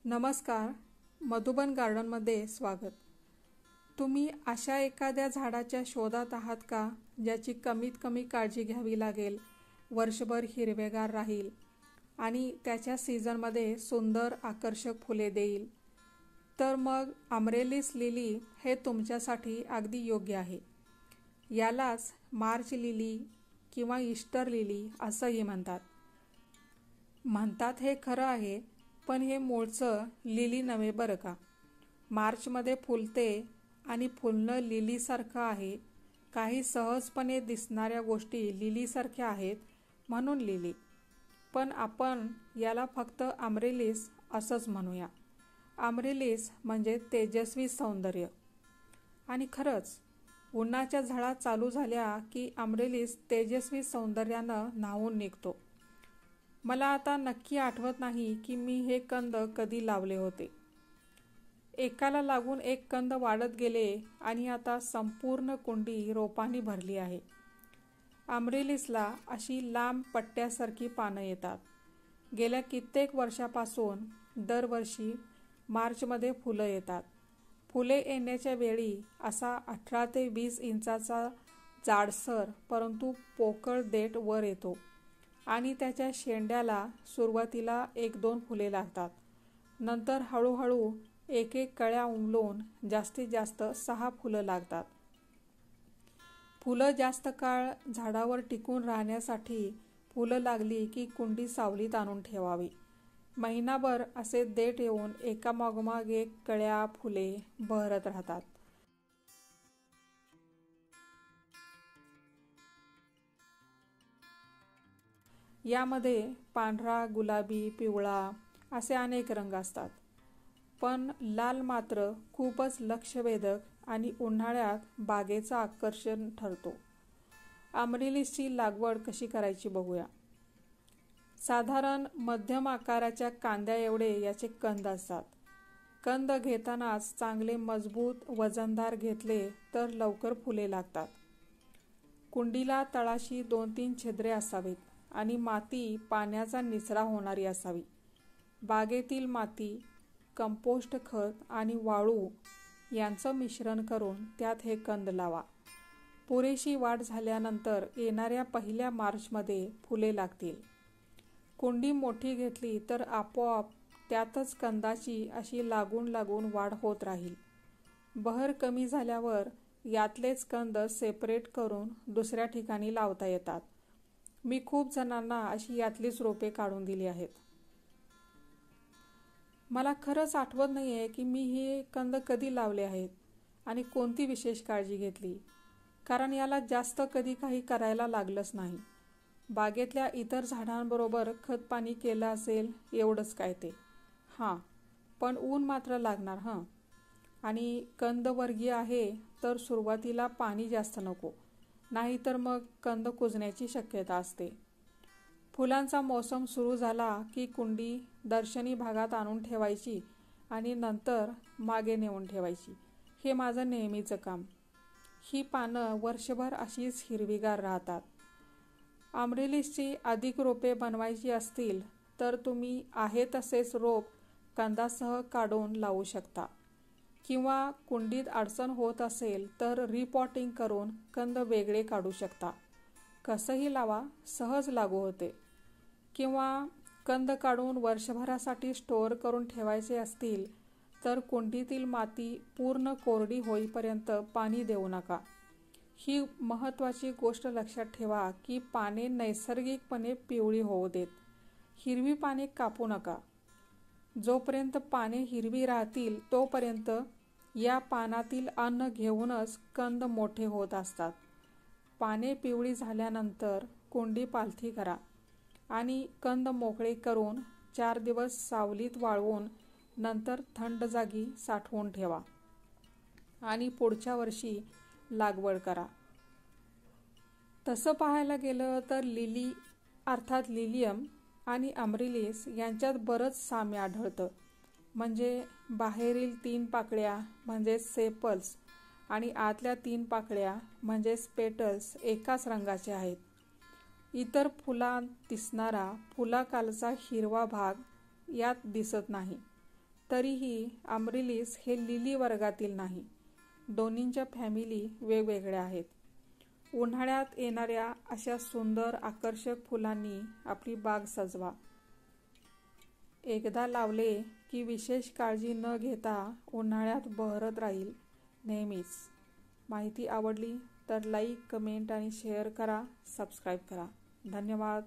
नमस्कार. मधुबन गार्डनमध्ये स्वागत. तुम्ही अशा एखाद्या झाडाच्या शोधात आहात का ज्याची कमीत कमी काळजी घ्यावी लागेल, वर्षभर हिरवेगार राहील आणि त्याच्या सीझनमध्ये सुंदर आकर्षक फुले देईल? तर मग अमरेलिस लिली हे तुमच्यासाठी अगदी योग्य आहे. यालाच मार्च लिली किंवा ईस्टर लिली असंही म्हणतात हे खरं आहे, पण हे मूळचं लिली नव्हे बरं का. मार्चमध्ये फुलते आणि फुलणं लिलीसारखं आहे. काही सहजपणे दिसणाऱ्या गोष्टी लिलीसारख्या आहेत म्हणून लिली, पण आपण याला फक्त अमरेलिस असंच म्हणूया. अमरेलिस म्हणजे तेजस्वी सौंदर्य. आणि खरंच उन्हाच्या झळा चालू झाल्या की अमरेलिस तेजस्वी सौंदर्यानं न्हावून निघतो. मला आता नक्की आठवत नाही की मी हे कंद कधी लावले होते. एकाला लागून एक कंद वाढत गेले आणि आता संपूर्ण कुंडी रोपांनी भरली आहे. अमरेलिसला अशी लांब पट्ट्यासारखी पानं येतात. गेल्या कित्येक वर्षापासून दरवर्षी मार्चमध्ये फुलं येतात. फुले येण्याच्या वेळी असा 18 ते 20 इंचाचा जाडसर परंतु पोकळ देठ वर येतो आणि त्याच्या शेंड्याला सुरुवातीला 1-2 फुले लागतात. नंतर हळूहळू एक कळ्या उमलून जास्तीत जास्त 6 फुलं लागतात. फुलं जास्त काळ झाडावर टिकून राहण्यासाठी फुलं लागली की कुंडी सावलीत आणून ठेवावी. महिनाभर असे देठ येऊन एकामागोमाग एक कळ्या फुले बहरत राहतात. यामध्ये पांढरा, गुलाबी, पिवळा असे अनेक रंग असतात. पण लाल मात्र खूपच लक्षवेधक आणि उन्हाळ्यात बागेचं आकर्षण ठरतो. अमरेलिसची लागवड कशी करायची बघूया. साधारण मध्यम आकाराच्या कांद्या एवढे याचे कंद असतात. कंद घेतानाच चांगले मजबूत वजनदार घेतले तर लवकर फुले लागतात. कुंडीला तळाशी 2-3 छिद्रे असावीत आणि माती पाण्याचा निचरा होणारी असावी. बागेतील माती, कंपोस्ट खत आणि वाळू यांचं मिश्रण करून त्यात हे कंद लावा. पुरेशी वाढ झाल्यानंतर येणाऱ्या पहिल्या मार्चमध्ये फुले लागतील. कुंडी मोठी घेतली तर आपोआप त्यातच कंदाची अशी लागून लागून वाढ होत राहील. बहर कमी झाल्यावर यातलेच कंद सेपरेट करून दुसऱ्या ठिकाणी लावता येतात. मी खूप जणांना अशी यातलीच रोपे काढून दिली आहेत. मला खरंच आठवत नाहीये की मी हे कंद कधी लावले आहेत आणि कोणती विशेष काळजी घेतली, कारण याला जास्त कधी काही करायला लागलंच नाही. बागेतल्या इतर झाडांबरोबर खतपाणी केलं असेल एवढंच काय ते. हां, पण ऊन मात्र लागणार हं. आणि कंदवर्गीय आहे तर सुरुवातीला पाणी जास्त नको, नाहीतर मग कंद कुजण्याची शक्यता असते. फुलांचा मोसम सुरू झाला की कुंडी दर्शनी भागात आणून ठेवायची आणि नंतर मागे नेऊन ठेवायची. हे माझं नेहमीचं काम. ही पानं वर्षभर अशीच हिरवीगार राहतात. अमरेलिसची अधिक रोपे बनवायची असतील तर तुम्ही आहे तसेच रोप कंदासह काढून लावू शकता. किंवा कुंडीत अडचण होत असेल तर रिपॉटिंग करून कंद वेगळे काढू शकता. कसंही लावा, सहज लागू होते. किंवा कंद काढून वर्षभरासाठी स्टोअर करून ठेवायचे असतील तर कुंडीतील माती पूर्ण कोरडी होईपर्यंत पाणी देऊ नका. ही महत्त्वाची गोष्ट लक्षात ठेवा की पाने नैसर्गिकपणे पिवळी होऊ देत. हिरवी पाने कापू नका. जोपर्यंत पाने हिरवी राहतील तोपर्यंत या पानातील अन्न घेऊनच कंद मोठे होत असतात. पाने पिवळी झाल्यानंतर कुंडी पालथी करा आणि कंद मोकळे करून 4 दिवस सावलीत वाळवून नंतर थंड जागी साठवून ठेवा आणि पुढच्या वर्षी लागवड करा. तसं पाहायला गेलं तर लिली अर्थात लिलियम आणि अमरेलिस यांच्यात बरंच साम्य आढळतं. म्हणजे बाहेरील 3 पाकळ्या म्हणजे सेपल्स आणि आतल्या 3 पाकळ्या म्हणजे पेटल्स एकाच रंगाचे आहेत. इतर फुलांत दिसणारा फुलाखालचा हिरवा भाग यात दिसत नाही. तरीही अमरिलिस हे लिली वर्गातील नाही. दोन्हींच्या फॅमिली वेगवेगळ्या आहेत. उन्हाळ्यात येणाऱ्या अशा सुंदर आकर्षक फुलांनी आपली बाग सजवा. एकदा लावले की विशेष काळजी न घेता उन्हाळ्यात बहरत राहील नेहमीच. माहिती आवडली तर लाईक, कमेंट आणि शेअर करा. सबस्क्राईब करा. धन्यवाद.